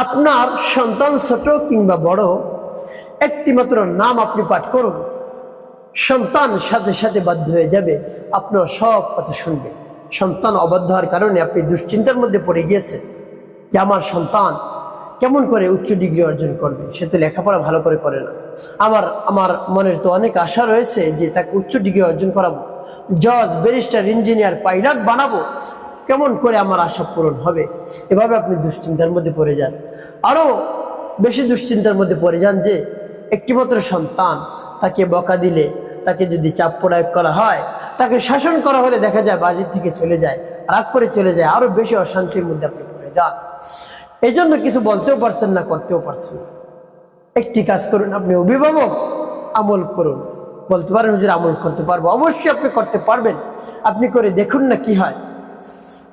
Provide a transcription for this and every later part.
আপনার সন্তান ছোট কিংবা বড়, একটি মাত্র নাম আপনি পাঠ করুন, সন্তান সাথে সাথে বাধ্য হয়ে যাবে, আপনার সব কথা শুনবে। সন্তান অবাধ্য হওয়ার কারণে আপনি দুশ্চিন্তার মধ্যে পড়ে গিয়েছেন যে আমার সন্তান কেমন করে উচ্চ ডিগ্রি অর্জন করবে, সে তো লেখাপড়া ভালো করে করে না। আমার মনের তো অনেক আশা রয়েছে যে তাকে উচ্চ ডিগ্রি অর্জন করাবো, জজ, ব্যারিস্টার, ইঞ্জিনিয়ার, পাইলট বানাবো, কেমন করে আমার আশা পূরণ হবে। এভাবে আপনি দুশ্চিন্তার মধ্যে পড়ে যান। আরও বেশি দুশ্চিন্তার মধ্যে পড়ে যান যে একটিমাত্র সন্তান, তাকে বকা দিলে, তাকে যদি চাপ প্রয়োগ করা হয়, তাকে শাসন করা হলে দেখা যায় বাড়ির থেকে চলে যায়, রাগ করে চলে যায়, আরো বেশি অশান্তির মধ্যে আপনি পড়ে যান। এই জন্য কিছু বলতেও পারছেন না, করতেও পারছেন না। একটি কাজ করুন, আপনি অভিভাবক, আমল করুন। বলতে পারেন হুজুর আমল করতে পারবো, অবশ্যই আপনি করতে পারবেন। আপনি করে দেখুন না কি হয়,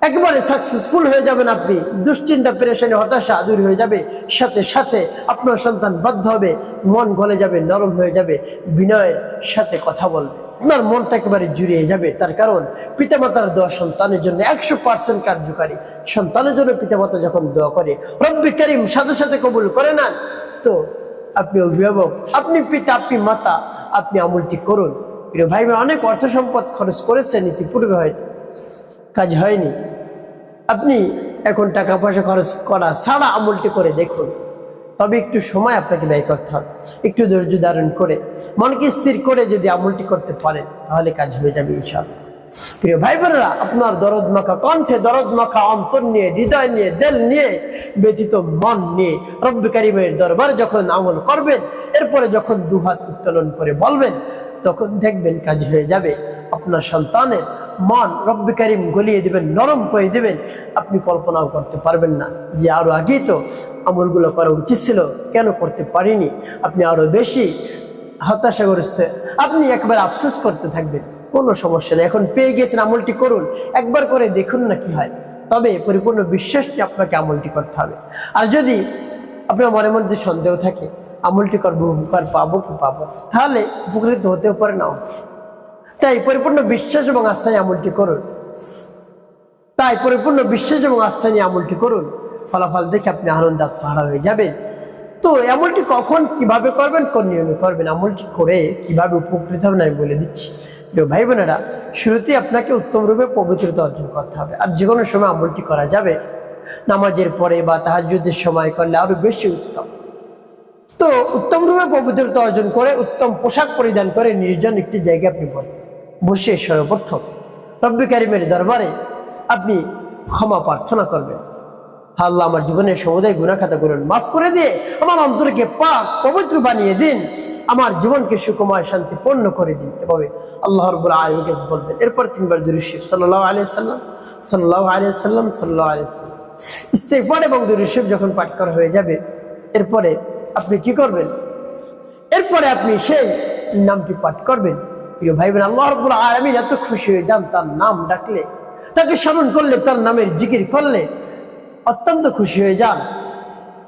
একেবারে সাকসেসফুল হয়ে যাবেন আপনি। দুশ্চিন্তা, পেরেশানি, হতাশা দূর হয়ে যাবে। সাথে সাথে আপনার সন্তান বাধ্য হবে, মন গলে যাবে, নরম হয়ে যাবে, বিনয়ের সাথে কথা বলবে, আপনার মনটা একেবারে জুড়িয়ে যাবে। তার কারণ পিতামাতার দোয়া সন্তানের জন্য 100% কার্যকারী। সন্তানের জন্য পিতামাতা যখন দোয়া করে, রব্বি কারীম সাথে সাথে কবুল করে নেন। তো আপনি অভিভাবক, আপনি পিতা, আপনি মাতা, আপনি আমলটি করুন। প্রিয় ভাই, অনেক অর্থ সম্পদ খরচ করেছেন ইতিপূর্বে, হয়তো কাজ হয়নি। আপনি এখন টাকা পয়সা খরচ করা ছাড়া আমলটি করে দেখুন। তবে একটু সময় আপনাকে ব্যয় করতে হবে, একটু ধৈর্য ধারণ করে, মনকে স্থির করে যদি আমলটি করতে পারেন, তাহলে কাজ হয়ে যাবে ইনশাআল্লাহ। প্রিয় ভাই বোনেরা, আপনার দরদ মাখা কণ্ঠে, দরদ মাখা অন্তর নিয়ে, হৃদয় নিয়ে, দিল নিয়ে, ব্যথিত মন নিয়ে রব্বি কারীমের দরবারে যখন আমল করবেন, এরপরে যখন দুহাত উত্তোলন করে বলবেন, তখন দেখবেন কাজ হয়ে যাবে। আপনার সন্তানের মন রব্বি কারীম গলিয়ে দিবেন, নরম করে দিবেন। আপনি কল্পনাও করতে পারবেন না যে আরো আগেই তো আমলগুলো করা উচিত ছিল, কেন করতে পারিনি। আপনি আরো বেশি হতাশাগ্রস্ত, আপনি একবার আফসোস করতে থাকবেন। কোনো সমস্যা নেই, এখন পেয়ে গেছেন, আমলটি করুন, একবার করে দেখুন না কি হয়। তবে পরিপূর্ণ বিশ্বাস নিয়ে আপনাকে আমলটি করতে হবে। আর যদি আপনার মনের মধ্যে সন্দেহ থাকে, আমলটি করবো, উপকার পাবো কি পাবো, তাহলে উপকৃত হতেও পারে না। তাই পরিপূর্ণ বিশ্বাস এবং আস্থা নিয়ে আমলটি করুন। ফলাফল দেখে আপনি আনন্দ আত্মহারা হয়ে যাবেন। তো আমলটি কখন, কিভাবে করবেন, কোন নিয়মে করবেন, আমলটি করে কিভাবে উপকৃত হবেন আমি বলে দিচ্ছি। প্রিয় ভাই বোনেরা, শুরুতেই আপনাকে উত্তম রূপে পবিত্রতা অর্জন করতে হবে। আর যে কোনো সময় আমলটি করা যাবে, নামাজের পরে বা তাহাজ্জুদের সময় করলে আরো বেশি উত্তম। তো উত্তম রূপে পবিত্রতা অর্জন করে, উত্তম পোশাক পরিধান করে, নির্জন একটি জায়গায় আপনি বসে সর্বপ্রথম রব্বি কারীমের দরবারে আপনি ক্ষমা প্রার্থনা করবেন। আল্লাহ, আমার জীবনের সমুদায় গুনাহ খাতাগুলো মাফ করে দিয়ে আমার অন্তরকে পাক পবিত্র বানিয়ে দিন, আমার জীবনকে সুখময় শান্তিপূর্ণ করে দিন। এভাবে আল্লাহ রাব্বুল আলামিনকে বলবেন। এরপর 3 বার দুরূদ শরীফ সাল্লাল্লাহু আলাইহি ওয়াসাল্লাম, সাল্লাল্লাহু আলাইহি ওয়াসাল্লাম, সাল্লাল্লাহু আলাইহি ওয়াসাল্লাম ইস্তিগফার এবং দুরূদ শরীফ যখন পাঠ করা হয়ে যাবে, এরপরে আপনি কি করবেন, এরপরে আপনি সেই নামটি পাঠ করবেন। প্রিয় ভাই বোন, আল্লাহ রাব্বুল আলামিন এত খুশি হয়ে যান, তার নাম ডাকলে, তাকে স্মরণ করলে, তার নামের জিকির করলে অত্যন্ত খুশি হয়ে যান।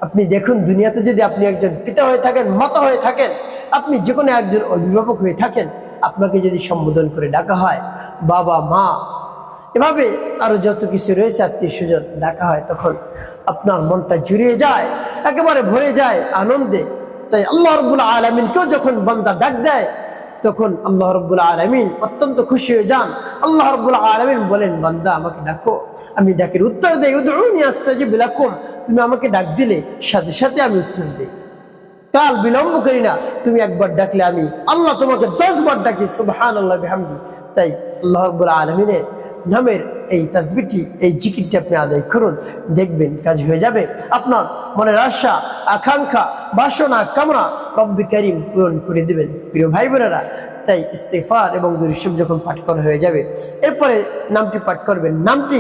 আপনি দেখুন, দুনিয়াতে যদি আপনি একজন পিতা হয়ে থাকেন, মাতা হয়ে থাকেন, আপনি যে কোনো একজন অভিভাবক হয়ে থাকেন, আপনাকে যদি সম্বোধন করে ডাকা হয় বাবা, মা, এভাবে আরো যত কিছু রয়েছে আত্মীয় স্বজন ডাকা হয়, তখন আপনার মনটা জুড়িয়ে যায়, একেবারে ভরে যায় আনন্দে। তাই আল্লাহ রাব্বুল আলামিনকেও যখন বান্দা ডাক দেয়, তখন আল্লাহ রাব্বুল আলামিন অত্যন্ত খুশি হয়ে যান। আল্লাহ রাব্বুল আলামিন বলেন, বান্দা আমাকে ডাকো, আমি ডাকের উত্তর দেই। উদউনি আস্তাজিব লাকুম, তুমি আমাকে ডাক দিলে সাথে সাথে আমি উত্তর দেই, কাল বিলম্ব করি না। তুমি একবার ডাকলে আমি আল্লাহ তোমাকে 10 বার ডাকি, সুবহানাল্লাহ বিহামদি। তাই আল্লাহ রাব্বুল আলামিনের নামের এই তাসবিহটি, এই জিকিরটি আপনি আদায় করুন, দেখবেন কাজ হয়ে যাবে। আপনার মনের আশা, আকাঙ্ক্ষা, বাসনা, কামনা রব্বি কারীম পূরণ করে দিবেন। প্রিয় ভাই বোনেরা, তাই ইস্তিগফার এবং দুরূদ শরীফ যখন পাঠ করা হয়ে যাবে, এরপরে নামটি পাঠ করবেন। নামটি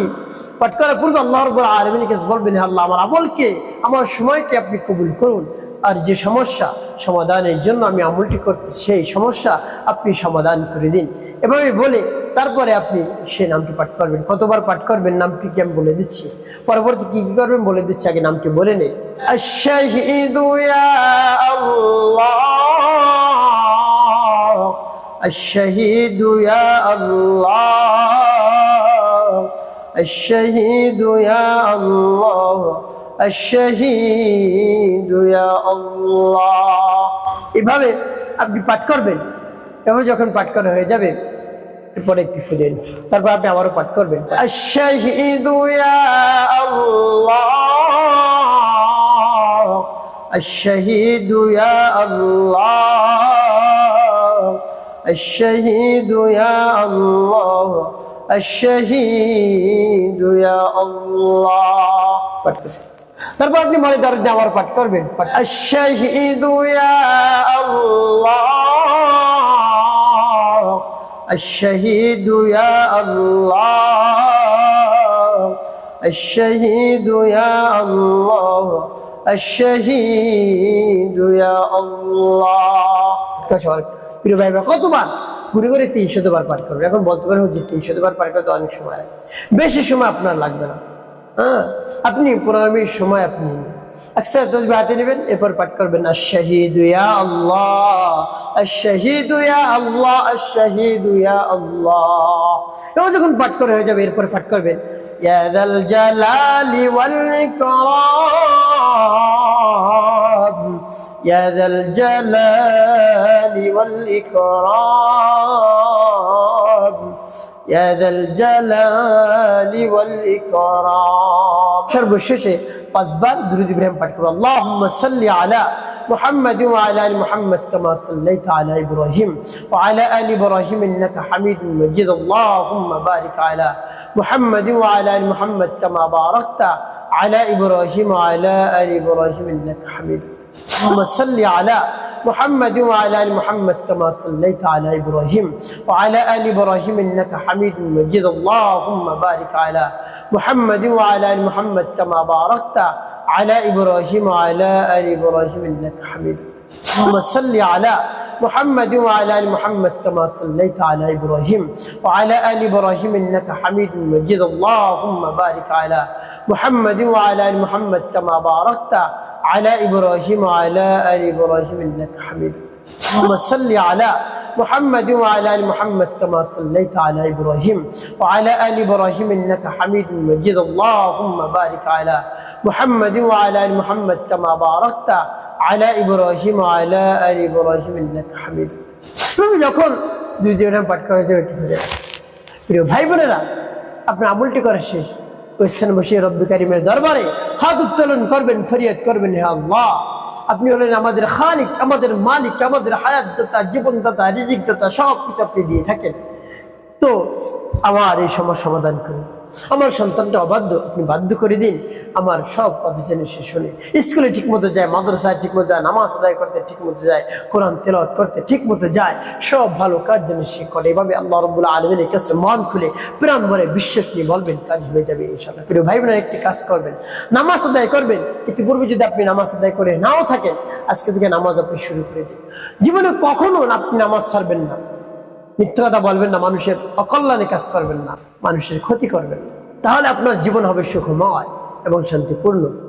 পাঠ করার পূর্বে আল্লাহ রাব্বুল আলামিনকে বলবেন, আল্লাহ, আমার আমলকে, আমার সময়কে আপনি কবুল করুন। আর যে সমস্যা সমাধানের জন্য আমি আমলটি করছি, সেই সমস্যা আপনি সমাধান করে দিন। এভাবে বলে তারপরে আপনি সেই নামটি পাঠ করবেন। কতবার পাঠ করবেন নামটি কি আমি বলে দিচ্ছি, পরবর্তী কি কি করবেন বলে দিচ্ছি, আগে নামটি বলে নেই। আশ-শাহীদু ইয়া আল্লাহ, আশ-শাহীদু ইয়া আল্লাহ, আশ-শাহীদু ইয়া আল্লাহ, আশ-শাহীদু ইয়া আল্লাহ। এভাবে আপনি পাঠ করবেন। এভাবে যখন পাঠ করা হয়ে যাবে এরপরে একটু ফুদেন, তারপর আপনি আবারও পাঠ করবেন আশ-শাহীদু ইয়া আল্লাহ, আশ-শাহীদু ইয়া আল্লাহ, আশ-শাহীদু ইয়া আল্লাহ, আশ-শাহীদু ইয়া আল্লাহ। পাঠ করছেন, তারপর আপনি মনে দরজা আবার পাঠ করবেন আশ-শাহীদু ইয়া আল্লাহ, আশ-শাহীদু ইয়া আল্লাহ, আশ-শাহীদু ইয়া আল্লাহ, আশ-শাহীদু ইয়া আল্লাহ। প্রিয় ভাই, কতবার ঘুরে ঘুরে 300 বার পাঠ করবেন। এখন বলতে পারেন যে 300 বার পাঠ করতে অনেক সময় লাগে। বেশি সময় আপনার লাগবে না। হ্যাঁ, আপনি 15 মিনিট সময় আপনি আকসার তাসবিহ হাতে নেবেন, এরপর পাঠ করবেন আশ-শাহীদু ইয়া আল্লাহ, আশ-শাহীদু ইয়া আল্লাহ, আশ-শাহীদু ইয়া আল্লাহ। এবং যখন পাঠ করে হয়ে যাবে এরপর পাঠ করবেন ইয়া যাল জালালি ওয়াল ইকরাম, ইয়া যাল জালালি ওয়াল ইকরাম, ইয়া যাল জালালি ওয়াল ইকরাম। সর্বশেষে 5 বার দুরূদ ইব্রাহিম পাঠ করুন। আল্লাহুম্মা সাল্লি আলা মুহাম্মাদ ওয়া আলা আলি মুহাম্মাদ কামা সাল্লাইতা আলা ইব্রাহিম ওয়া আলা আলি ইব্রাহিম ইন্নাকা হামিদুম মাজিদ। আল্লাহুম্মা বারিক আলা মুহাম্মাদ ওয়া আলা আলি মুহাম্মাদ কামা বারাকতা আলা ইব্রাহিম ওয়া আলা আলি ইব্রাহিম ইন্নাকা হামিদুম মাজিদ। اللهم صل على محمد وعلى ال محمد كما صليت على ابراهيم وعلى ال ابراهيم انك حميد مجيد. اللهم بارك على محمد وعلى ال محمد كما باركت على ابراهيم وعلى ال ابراهيم انك حميد مجيد. اللهم صل على محمد وعلى ال محمد كما صليت على ابراهيم وعلى ال ابراهيم انك حميد مجيد. اللهم بارك على محمد وعلى ال محمد كما باركت على ابراهيم وعلى ال ابراهيم انك حميد مجيد. اللهم صل على محمد وعلى ال محمد كما صليت على ابراهيم وعلى ال ابراهيم انك حميد مجيد. اللهم بارك على محمد وعلى ال محمد كما باركت على ابراهيم وعلى ال ابراهيم انك حميد مجيد. তুমি যখন দুই দিনের পাঠ করা যাবে একটু ফিরে প্রিয় ভাই বোনেরা, আপনার আমলটি করা শেষ, ওই স্থানে বসে রব্বুল কারীমের দরবারে হাত উত্তোলন করবেন, ফরিয়াদ করবেন, হে আল্লাহ, আপনি হলেন আমাদের খালিক, আমাদের মালিক, আমাদের হায়াত দাতা, জীবন দাতা, রিজিক দাতা, সব কিছু আপনি দিয়ে থাকেন। তো আমার এই সমস্যা সমাধান করুন। আমার সন্তানটা অবাধ্য, আপনি বাধ্য করে দিন। আমার সব কথা জেনে সে শুনে স্কুলে ঠিক মতো যায়, মাদ্রাসায় ঠিক মতো যায়, নামাজ আদায় করতে ঠিক মতো যায়, কোরআন তেলাওয়াত করতে ঠিক মতো যায়, সব ভালো কাজ যেন সে করে। এভাবে আল্লাহ রাব্বুল আলামিনের কাছে মন খুলে প্রাণ ভরে বিশ্বাস নিয়ে বলবেন, কাজ হয়ে যাবে ইনশাআল্লাহ। প্রিয় ভাই বোনেরা, একটি কাজ করবেন, নামাজ আদায় করবেন। ইতিপূর্বে যদি আপনি নামাজ আদায় করে নাও থাকেন, আজকে থেকে নামাজ আপনি শুরু করে দিন। জীবনে কখনো আপনি নামাজ ছাড়বেন না, মিথ্যা কথা বলবেন না, মানুষের অকল্যাণে কাজ করবেন না, মানুষের ক্ষতি করবেন না। তাহলে আপনার জীবন হবে সুখময় এবং শান্তিপূর্ণ।